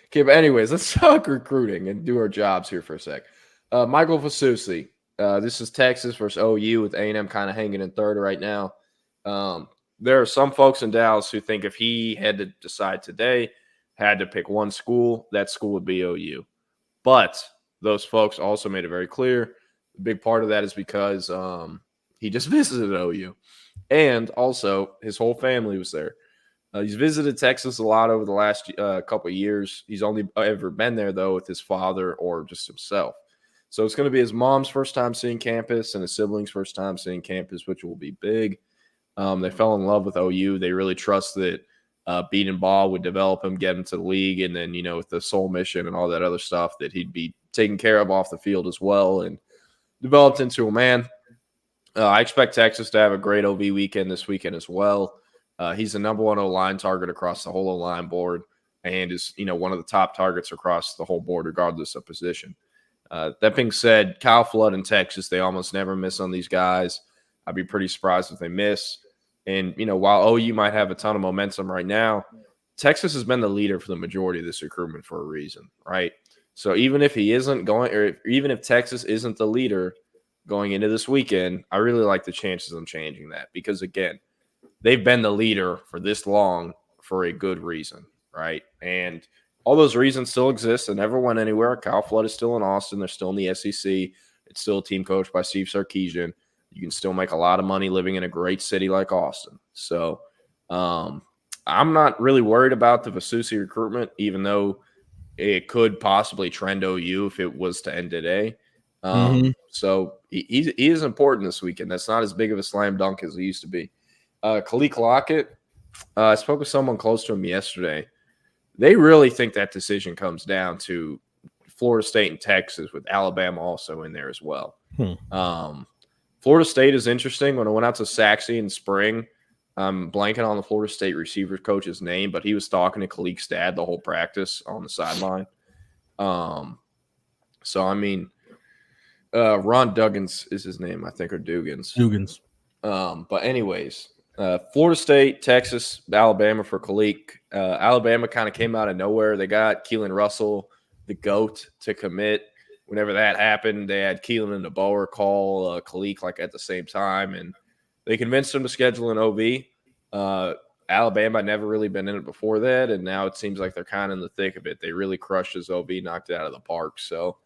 Okay, but anyways, let's talk recruiting and do our jobs here for a sec. Michael Fasusi. This is Texas versus OU with A&M kind of hanging in third right now. There are some folks in Dallas who think if he had to decide today, had to pick one school, that school would be OU. But those folks also made it very clear. A big part of that is because he just visited OU. And also, his whole family was there. He's visited Texas a lot over the last couple of years. He's only ever been there, though, with his father or just himself. So it's going to be his mom's first time seeing campus and his siblings' first time seeing campus, which will be big. They fell in love with OU. They really trust that beating ball would develop him, get him to the league, and then, with the soul mission and all that other stuff that he'd be taken care of off the field as well and developed into a man. I expect Texas to have a great OV weekend this weekend as well. He's the number one O-line target across the whole O-line board and is, one of the top targets across the whole board regardless of position. That being said, Kyle Flood in Texas, they almost never miss on these guys. I'd be pretty surprised if they miss. And, while OU might have a ton of momentum right now, Texas has been the leader for the majority of this recruitment for a reason, right? So even if he isn't going, or even if Texas isn't the leader going into this weekend, I really like the chances of them changing that because, again, they've been the leader for this long for a good reason, right? And all those reasons still exist and never went anywhere. Kyle Flood is still in Austin. They're still in the SEC. It's still a team coached by Steve Sarkisian. You can still make a lot of money living in a great city like Austin. So I'm not really worried about the Vasusi recruitment, even though it could possibly trend OU if it was to end today. So he is important this weekend. That's not as big of a slam dunk as it used to be. Kaleb Lockett, I spoke with someone close to him yesterday. They really think that decision comes down to Florida State and Texas, with Alabama also in there as well. Florida State is interesting. When I went out to Saxe in spring, I'm blanking on the Florida State receiver coach's name, but he was talking to Kaliq's dad the whole practice on the sideline. Ron Duggins is his name, I think, or Dugans. But anyways, Florida State, Texas, Alabama for Kaliq. Alabama kind of came out of nowhere. They got Keelan Russell, the GOAT, to commit. Whenever that happened, they had Keelan and DeBoer call Kaliq at the same time, and they convinced him to schedule an OV. Alabama had never really been in it before that, and now it seems like they're kind of in the thick of it. They really crushed his OV, knocked it out of the park. So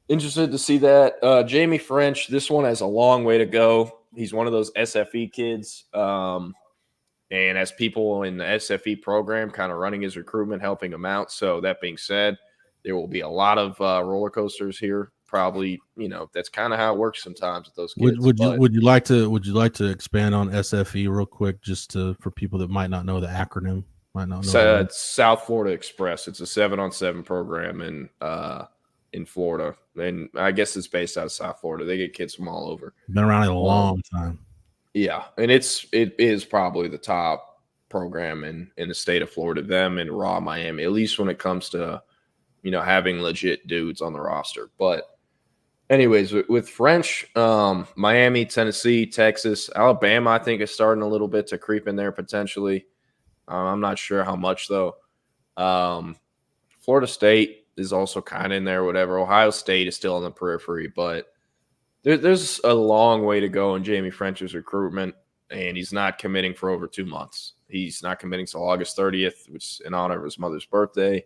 interested to see that. Jamie French, this one has a long way to go. He's one of those SFE kids, and as people in the SFE program kind of running his recruitment, helping him out. So that being said, there will be a lot of roller coasters here. Probably, that's kind of how it works sometimes with those kids. Would you like to expand on SFE real quick, just for people that might not know the acronym, might not know? It's South Florida Express. It's a 7-on-7 program in Florida, and I guess it's based out of South Florida. They get kids from all over. Been around a long time. Yeah, and it is probably the top program in the state of Florida. Them and Raw Miami, at least when it comes to having legit dudes on the roster. But anyways, with French, Miami, Tennessee, Texas, Alabama, I think is starting a little bit to creep in there potentially. I'm not sure how much though. Florida State is also kind of in there, whatever. Ohio State is still on the periphery, but there's a long way to go in Jamie French's recruitment, and he's not committing for over 2 months. He's not committing till August 30th, which is in honor of his mother's birthday.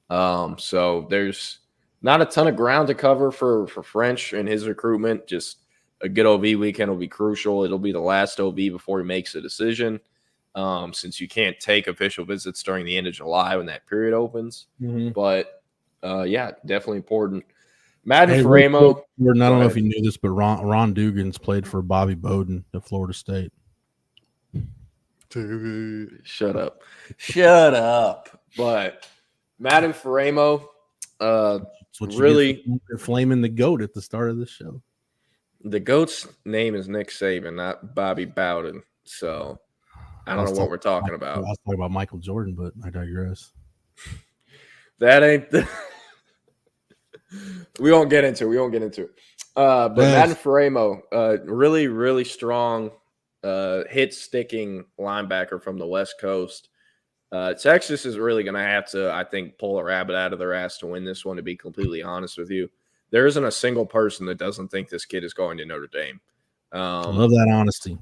So there's not a ton of ground to cover for French and his recruitment. Just a good OV weekend will be crucial. It'll be the last OV before he makes a decision, since you can't take official visits during the end of July when that period opens. But yeah, definitely important. Madden Fara. I don't know if you knew this, but Ron Dugans played for Bobby Bowden at Florida State. Dude, shut up. But Madden Fara, really flaming the GOAT at the start of the show. The GOAT's name is Nick Saban, not Bobby Bowden. So I don't know what we're talking about. I was talking about Michael Jordan, but I digress. That ain't we won't get into it. But Madden Fara, really, really strong hit-sticking linebacker from the West Coast. Texas is really going to have to, I think, pull a rabbit out of their ass to win this one, to be completely honest with you. There isn't a single person that doesn't think this kid is going to Notre Dame. I love that honesty.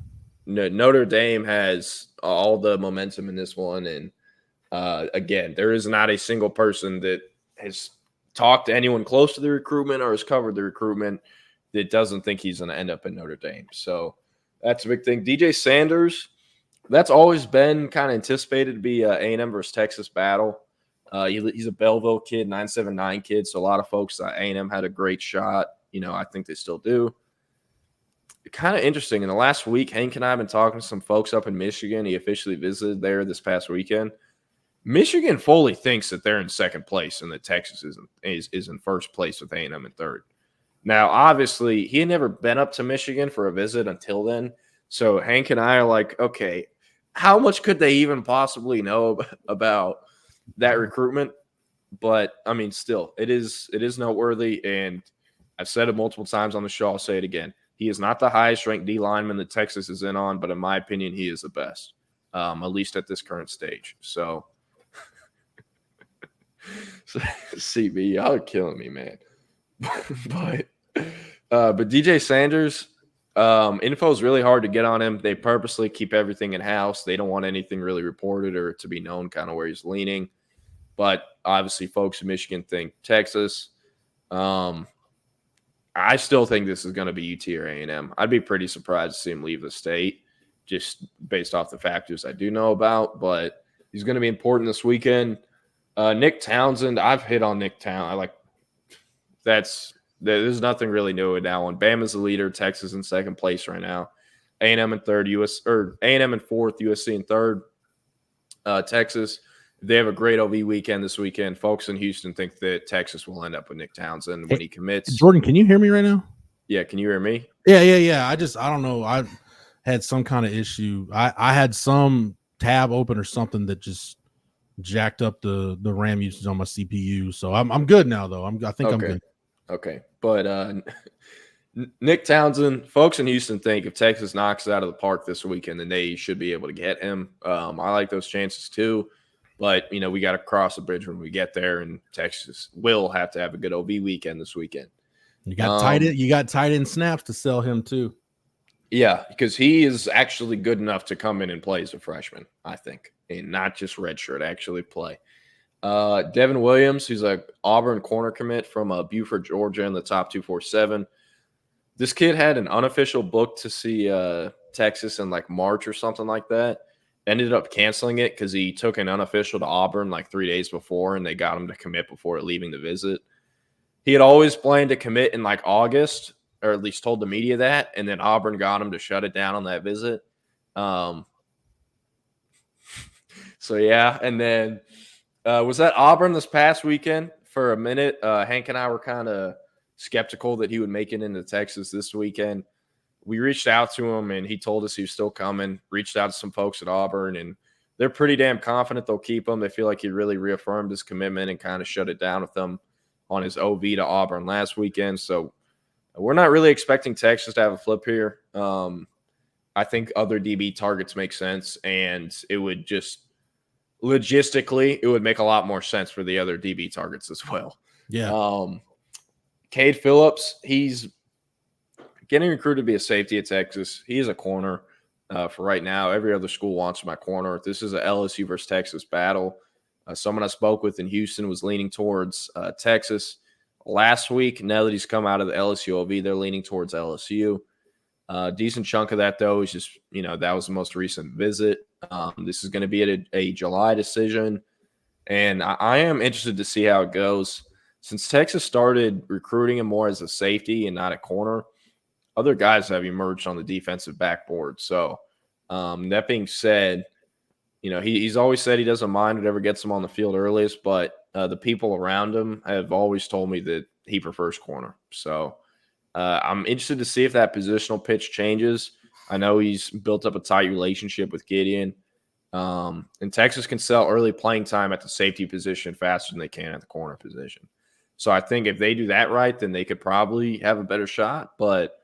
Notre Dame has all the momentum in this one. And again, there is not a single person that has talked to anyone close to the recruitment or has covered the recruitment that doesn't think he's going to end up in Notre Dame. So that's a big thing. DJ Sanders, that's always been kind of anticipated to be a A&M versus Texas battle. He's a Belleville kid, 979 kid, so a lot of folks thought A&M had a great shot. I think they still do. Kind of interesting. In the last week, Hank and I have been talking to some folks up in Michigan. He officially visited there this past weekend. Michigan fully thinks that they're in second place and that Texas is in first place with A&M in third. Now, obviously, he had never been up to Michigan for a visit until then. So Hank and I are like, okay, how much could they even possibly know about that recruitment? But, I mean, still, it is noteworthy. And I've said it multiple times on the show. I'll say it again. He is not the highest ranked D lineman that Texas is in on, but in my opinion, he is the best, at least at this current stage. So CB, y'all are killing me, man. but DJ Sanders, info is really hard to get on him. They purposely keep everything in house. They don't want anything really reported or to be known kind of where he's leaning. But obviously, folks in Michigan think Texas. I still think this is going to be UT or A&M. I'd be pretty surprised to see him leave the state, just based off the factors I do know about. But he's going to be important this weekend. Nick Townsen, I've hit on Nick Townsen. There's nothing really new in that one. Bama's the leader. Texas in second place right now. A&M in third. A&M in fourth. USC in third. Texas. They have a great OV weekend this weekend. Folks in Houston think that Texas will end up with Nick Townsen when he commits. Jordan, can you hear me right now? Yeah, can you hear me? Yeah. I don't know. I had some kind of issue. I had some tab open or something that just jacked up the RAM usage on my CPU. So I'm good now, though. I think I'm good. Okay. But Nick Townsen, folks in Houston think if Texas knocks it out of the park this weekend, then they should be able to get him. I like those chances too. But, we got to cross the bridge when we get there, and Texas will have to have a good OV weekend this weekend. You got tight end snaps to sell him too. Yeah, because he is actually good enough to come in and play as a freshman, I think, and not just redshirt, actually play. Devin Williams, who's an Auburn corner commit from Buford, Georgia, in the top 247. This kid had an unofficial book to see Texas in like March or something like that. Ended up canceling it because he took an unofficial to Auburn like 3 days before, and they got him to commit before leaving the visit. He had always planned to commit in like August, or at least told the media that, and then Auburn got him to shut it down on that visit. So, yeah, and then was that Auburn this past weekend for a minute? Hank and I were kind of skeptical that he would make it into Texas this weekend. We reached out to him, and he told us he was still coming. Reached out to some folks at Auburn, and they're pretty damn confident they'll keep him. They feel like he really reaffirmed his commitment and kind of shut it down with them on his OV to Auburn last weekend. So we're not really expecting Texas to have a flip here. I think other DB targets make sense, and it would just logistically, it would make a lot more sense for the other DB targets as well. Yeah. Kade Phillips, he's getting recruited to be a safety at Texas. He is a corner for right now. Every other school wants my corner. This is a LSU versus Texas battle. Someone I spoke with in Houston was leaning towards Texas last week. Now that he's come out of the LSU OV, they're leaning towards LSU. Decent chunk of that, though, is just, that was the most recent visit. This is going to be a July decision, and I am interested to see how it goes. Since Texas started recruiting him more as a safety and not a corner, other guys have emerged on the defensive backboard. So that being said, he's always said he doesn't mind whatever gets him on the field earliest, but the people around him have always told me that he prefers corner. So I'm interested to see if that positional pitch changes. I know he's built up a tight relationship with Gideon. And Texas can sell early playing time at the safety position faster than they can at the corner position. So I think if they do that right, then they could probably have a better shot. But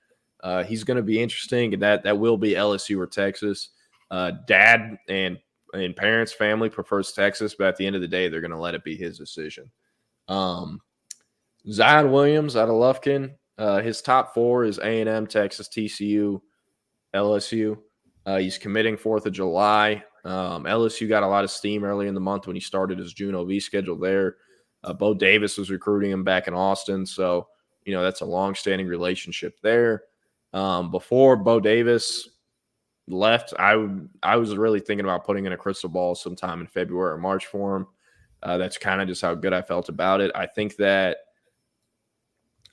he's going to be interesting, and that will be LSU or Texas. Dad and and parents, family prefers Texas, but at the end of the day, they're going to let it be his decision. Zion Williams out of Lufkin, his top 4 is A&M, Texas, TCU, LSU. He's committing 4th of July. LSU got a lot of steam early in the month when he started his June OV schedule there. Bo Davis was recruiting him back in Austin, so that's a long-standing relationship there. Before Bo Davis left, I was really thinking about putting in a crystal ball sometime in February or March for him. That's kind of just how good I felt about it. I think that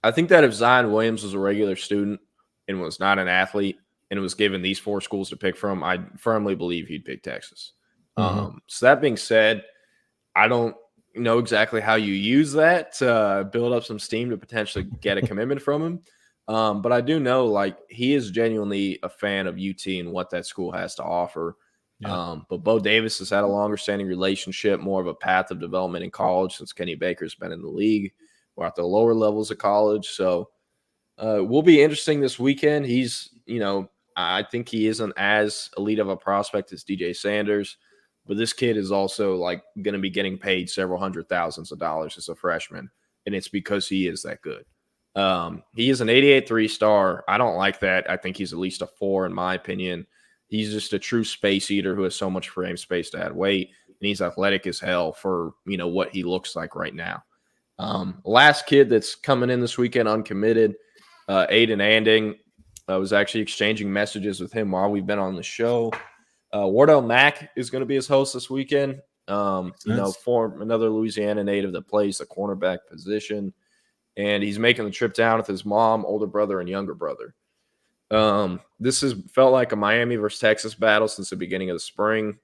if Zion Williams was a regular student and was not an athlete and was given these 4 schools to pick from, I firmly believe he'd pick Texas. So that being said, I don't know exactly how you use that to build up some steam to potentially get a commitment from him. But I do know, he is genuinely a fan of UT and what that school has to offer. Yeah. But Bo Davis has had a longer standing relationship, more of a path of development in college since Kenny Baker's been in the league or at the lower levels of college. So will be interesting this weekend. He's, I think he isn't as elite of a prospect as DJ Sanders, but this kid is also going to be getting paid several hundred thousands of dollars as a freshman. And it's because he is that good. He is an 88 3-star. I don't like that. I think he's at least a 4 in my opinion. He's just a true space eater who has so much frame space to add weight, and he's athletic as hell for what he looks like right now. Last kid that's coming in this weekend uncommitted, Aiden Anding. I was actually exchanging messages with him while we've been on the show. Wardell Mack is going to be his host this weekend. For another Louisiana native that plays the cornerback position. And he's making the trip down with his mom, older brother, and younger brother. This has felt like a Miami versus Texas battle since the beginning of the spring.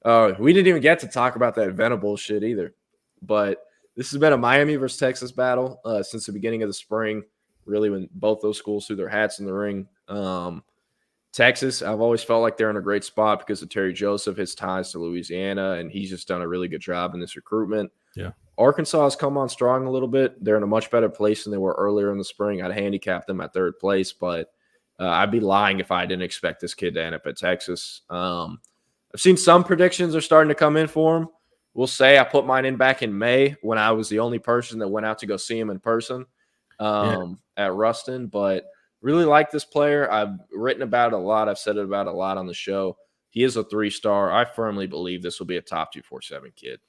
We didn't even get to talk about that Venables shit either. But this has been a Miami versus Texas battle since the beginning of the spring, really, when both those schools threw their hats in the ring. Texas, I've always felt like they're in a great spot because of Terry Joseph, his ties to Louisiana, and he's just done a really good job in this recruitment. Yeah. Arkansas has come on strong a little bit. They're in a much better place than they were earlier in the spring. I'd handicap them at 3rd place, but I'd be lying if I didn't expect this kid to end up at Texas. I've seen some predictions are starting to come in for him. We'll say I put mine in back in May when I was the only person that went out to go see him in person at Ruston, but really like this player. I've written about it a lot. I've said it about a lot on the show. He is a 3-star. I firmly believe this will be a top 247 kid.